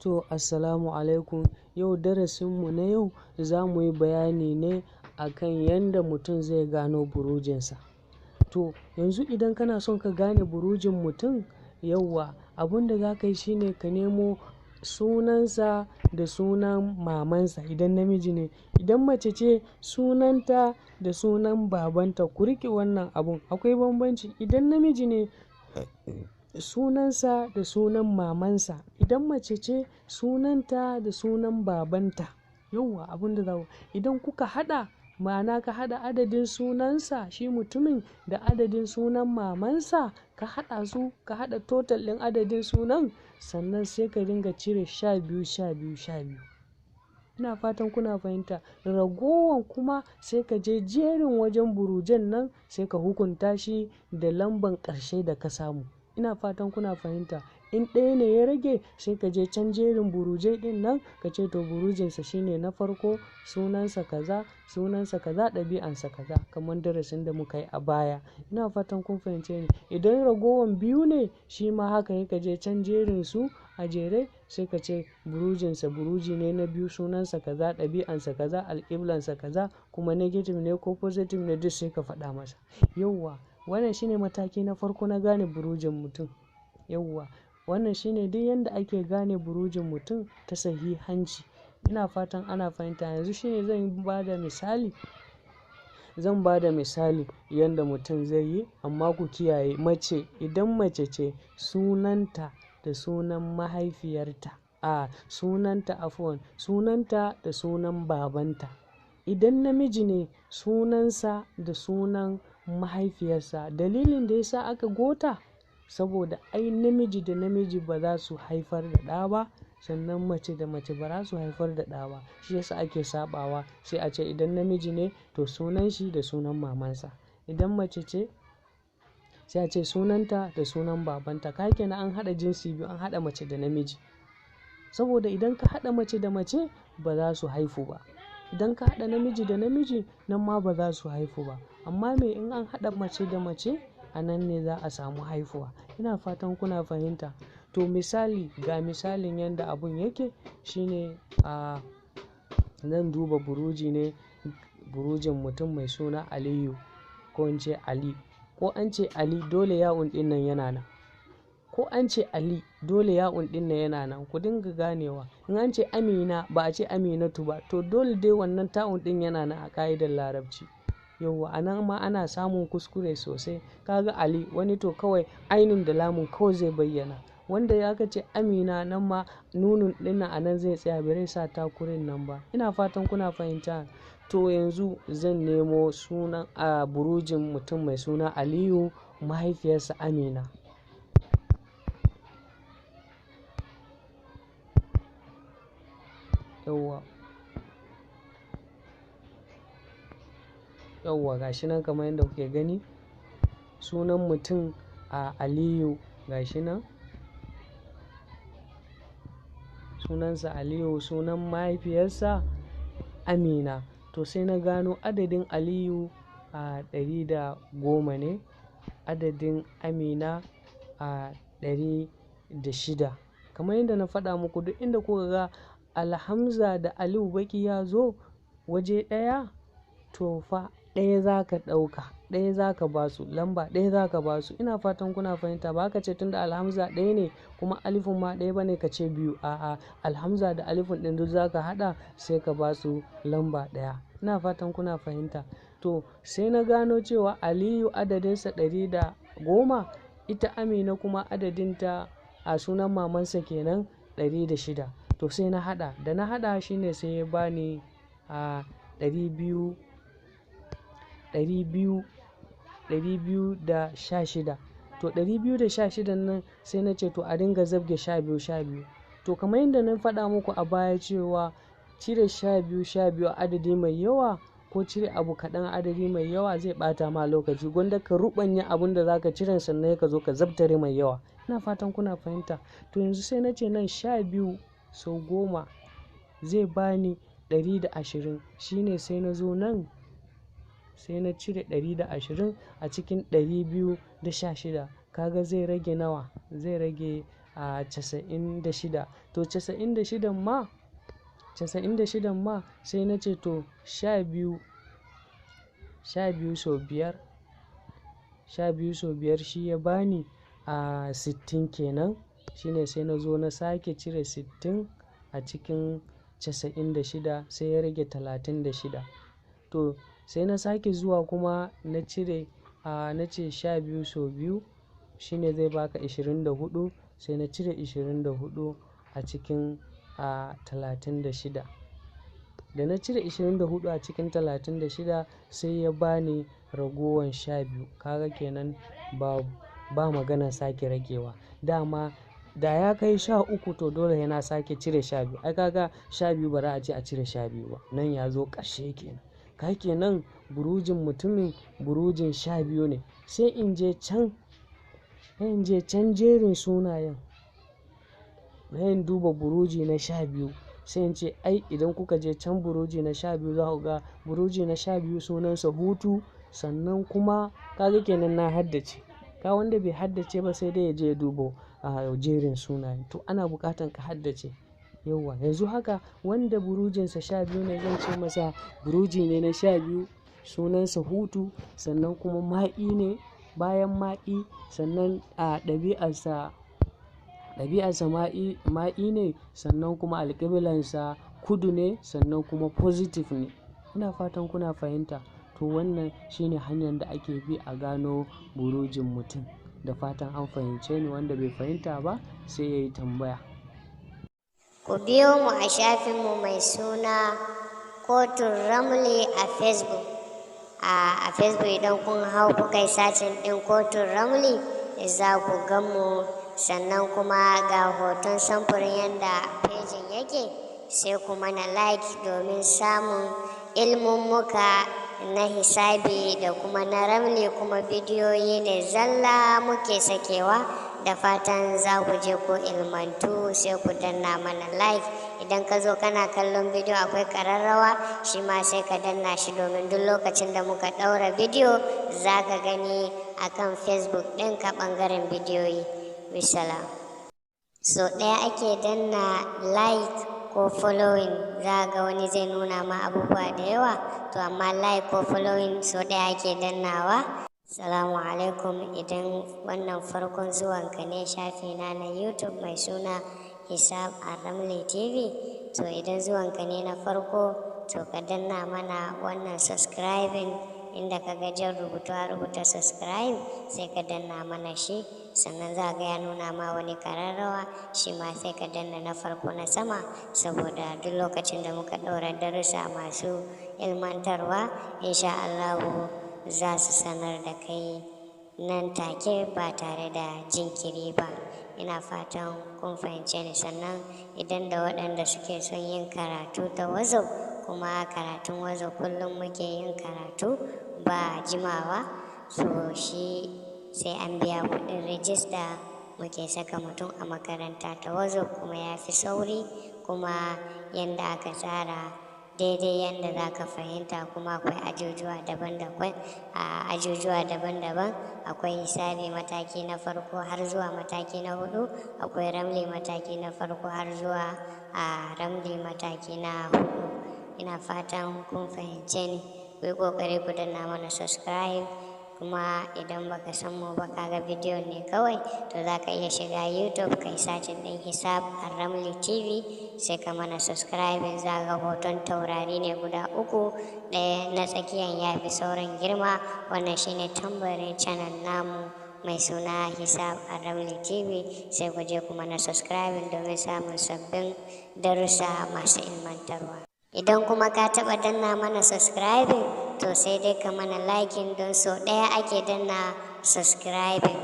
To, assalamu alaikum. Yau darasinmu na yau za mu yi bayani ne akan yadda mutum zai gano burujinsa. To, yanzu idan kana son ka gane burujin mutum, yauwa abin da za ka yi shine ka nemo sunansa da sunan mamansa idan namiji ne. Idan mace ce, sunanta da sunan babanta. Ku riƙe wannan abun, akwai bambanci. Idan namiji ne, sunansa da sunan mamansa. Idan mace ce, sunanta da sunan babanta. Yauwa abin da za ku, idan kuka haɗa, ma'ana ka haɗa adadin sunansa shi mutumin da adadin sunan mamansa, ka haɗa su, ka haɗa total ɗin adadin sunan, sannan sai ka dinga cire 12. Ina fatan kuna fahimta. Ragowan kuma sai ka je jerin wajen burujen nan sai ka hukunta shi da lamban ƙarshe da ka samu. Ina fatan kuna fahimta. In ɗaya ne ya rage sai ka je can jerin burujai ɗin nan ka ce to burujinsa shine na farko, sunansa kaza, ɗabi'ansa kaza, kamar darasin da muka yi a baya. Ina fatan kun fahimce ni. Idan ragowan biyu ne, shi ma haka ya ka je can jerin su a jere sai ka ce burujinsa buruji ne na biyu, sunansa kaza, ɗabi'ansa kaza, alƙiblansa kaza, kuma negative ne ko positive ne duk sai ka faɗa masa. Yauwa wannan shine mataki na farko na gane burujin mutum. Yauwa wannan shine duk yanda ake gane burujin mutum ta sahihanci. Ina fatan ana fahimta. Yanzu shine zan ba da misali yanda mutum zai yi, amma ku kiyaye. Mace, idan mace ce, sunanta da sunan mahaifiyarta. Sunanta da sunan babanta. Idan namiji ne, sunansa da sunan mahaifiyarsa. Dalilin da yasa aka gota, saboda ai namiji da namiji ba za su haifar da ɗa ba, sannan mace da mace ba za su haifar da ɗa ba. Shi yasa ake saɓawa, sai a ce idan namiji ne to sunan shi da sunan mamansa. Idan mace ce, sai a ce sunanta da sunan babanta. Ka kenan an haɗa jinsi biyu, an haɗa mace da namiji. Saboda idan ka haɗa mace da mace ba za su haifu ba. Idan ka haɗa namiji da namiji, nan ma ba za su haifu ba. Amma me, in an haɗa mace da mace, a nan ne za a samu haifuwa. Ina fatan kuna fahimta. To misali, ga misalin yanda abun yake shine zan duba burujin mutum mai suna Aliyu, ko in ce Ali. Ko an ce Ali, dole ya'un ɗin nan yana nan. Ko an ce Ali, dole ya'un ɗin nan yana nan. Ku dinga ganewa. In an ce Amina, ba a ce Aminatu ba, to dole dai wannan ta'un ɗin yana nan a ƙa'idar Larabci. Yauwa a nan ma ana samun kuskure sosai. Kaga Ali, wani to kawai ainun da lamun kawai zai bayyana. Wanda ya ka ce Amina, nan ma nunun ɗin nan a nan zai tsaya, bai sa takurin nan ba. Ina fatan kuna fahimta. To yanzu zan nemo sunan burujin mutum mai suna Aliyu, mahaifiyarsa Amina. Yauwa gashi nan kamar yadda kuke gani, sunan mutum Aliyu gashi nan. Sunansa Aliyu, sunan mahaifiyarsa Amina. To sai na gano adadin Aliyu 110 ne, adadin Amina 106. Kamar yadda na faɗa muku, duk inda kuka ga alhamza da alifu baki ya zo waje ɗaya, to fa ɗaya za ka ɗauka, ɗaya za ka ba su, lamba ɗaya za ka ba su. Ina fatan kuna fahimta. Ba ka ce tunda alhamza ɗaya ne kuma alifun ma ɗaya ba ne ka ce biyu. A'a, alhamza da alifun ɗin duk za ka haɗa sai ka ba su lamba ɗaya. Ina fatan kuna fahimta. To sai na gano cewa Aliyu adadinsa 110, ita Amina kuma adadinta a sunan mamansa kenan 106. To sai na haɗa. Da na haɗa shine sai ya bani 216. To 216 nan sai na ce to a dinga zabge 12. To kamar yadda na faɗa muku a baya cewa cire 12 adadi mai yawa ko cire abu kaɗan adadi mai yawa zai ɓata ma lokaci. Gwanda ka ruɓanya abin da za ka cire sannan ka zo ka zabtare mai yawa. Ina fatan kuna fahimta. To yanzu sai na ce nan 12 sau 10 zai bani 120. Shine sai na zo nan sai na cire 120 a cikin 216. Kaga zai rage nawa? Zai rage 96. To 96 ma sai na ce to 12 sau biyar, 12 sau biyar shi ya bani 60 kenan. Shine sai na zo na sake cire 60 a cikin 96 sai ya rage 36. To sai na sake zuwa kuma na cire na ce 12 sau biyu shine zai baka 24, sai na cire 24 a cikin 36. Da na cire 24 a cikin 36 sai ya bani ragowan 12. Kaga kenan ba magana sake ragewa. Dama da ya kai 13 to dole yana sake cire 12. Ai kaga 12 ba za a ce a cire 12 ba, nan ya zo ƙarshe kenan. Ka kenan burujin mutumin burujin 12 ne. Sai in je can jerin sunayen, in duba buruji na 12 sai in ce ai idan kuka je can buruji na 12 za ku ga buruji na 12 sunansa Hutu. Sannan kuma kaga kenan na haddace. Ka wanda bai haddace ba sai dai ya je duba jerin sunayen. To ana buƙatan ka haddace. Yauwa yanzu haka wanda burujinsa 12 ne zan ce masa buruji ne na 12 sunansa Hutu. Sannan kuma ma'i ne, bayan ma'i sannan ɗabi'arsa ma'i ne, sannan kuma alƙiblansa kudu ne, sannan kuma positive ne. Ina fatan kuna fahimta. To wannan shine hanyar da ake bi a gano burujin mutum. Da fatan an fahimce ni, wanda bai fahimta ba sai ya yi tambaya. Ku biyo mu a shafinmu mai suna Kotun Ramli a Facebook. A Facebook idan kun hau kuka yi sacin ɗin Kotun Ramli za ku gan mu. Sannan kuma ga hoton samfurin yadda fejin yake, sai ku mana like domin samun ilmummuka na hisabi da kuma na ramli, kuma bidiyoyi ne zalla muke sakewa. Da fatan za ku je ku ilmantu, sai ku danna mana like. Idan ka zo kana kallon bidiyo akwai ƙararrawa, shi ma sai ka danna shi domin duk lokacin da muka ɗaura bidiyo za ka gani akan Facebook ɗinka ɓangaren bidiyoyi. Bisalam. So ɗaya ake danna like ko following, za ga wani zai nuna ma abubuwa da yawa, to amma like ko following so ɗaya ake dannawa. Salamu alaikum. Idan wannan farkon zuwanka ne shafina na YouTube mai suna Hisab Ramli TV, to idan zuwanka ne na farko to ka danna mana wannan subscribing inda ka ga jan rubuta subscribe, sai ka danna mana shi. Sannan za ga ya nuna ma wani ƙararrawa, shi ma sai ka danna na farko na sama, saboda duk lokacin da muka ɗaura darussa masu ilmantarwa insha Allahu za su sanar da kai nan take ba tare da jinkiri ba. Ina fatan kun fahimce ni. Sannan idan da waɗanda suke son yin karatu ta WhatsApp, kuma karatun WhatsApp kullum muke yin karatu ba jimawa, so shi sai an biya kuɗin rijista muke saka mutum a makaranta ta WhatsApp, kuma ya fi sauri, kuma yanda aka tsara daidai yanda za ka fahimta. Kuma akwai ajujuwa daban-daban. Akwai hisabi mataki na farko har zuwa mataki na 4, akwai ramli mataki na farko har zuwa ramli mataki na 4. Ina fatan kun fahimce ni. Ku yi ƙoƙari ku danna mana subscribe, kuma idan baka san mu ba kaga bidiyon ne kawai, to za ka iya shiga YouTube kai sacin ɗin Hisab Ramli TV, sai ka mana subscribe. Za ga hoton taurari ne guda 3, ɗaya na tsakiyan ya fi sauran girma. Wannan shine tambarin channel namu mai suna Hisab Ramli TV. Sai ku je ku mana subscribe domin samun sabbin darussa masu ilmantarwa. Idan kuma ka taɓa danna mana subscribing, to sai dai ka mana liking, don so ɗaya ake danna subscribing.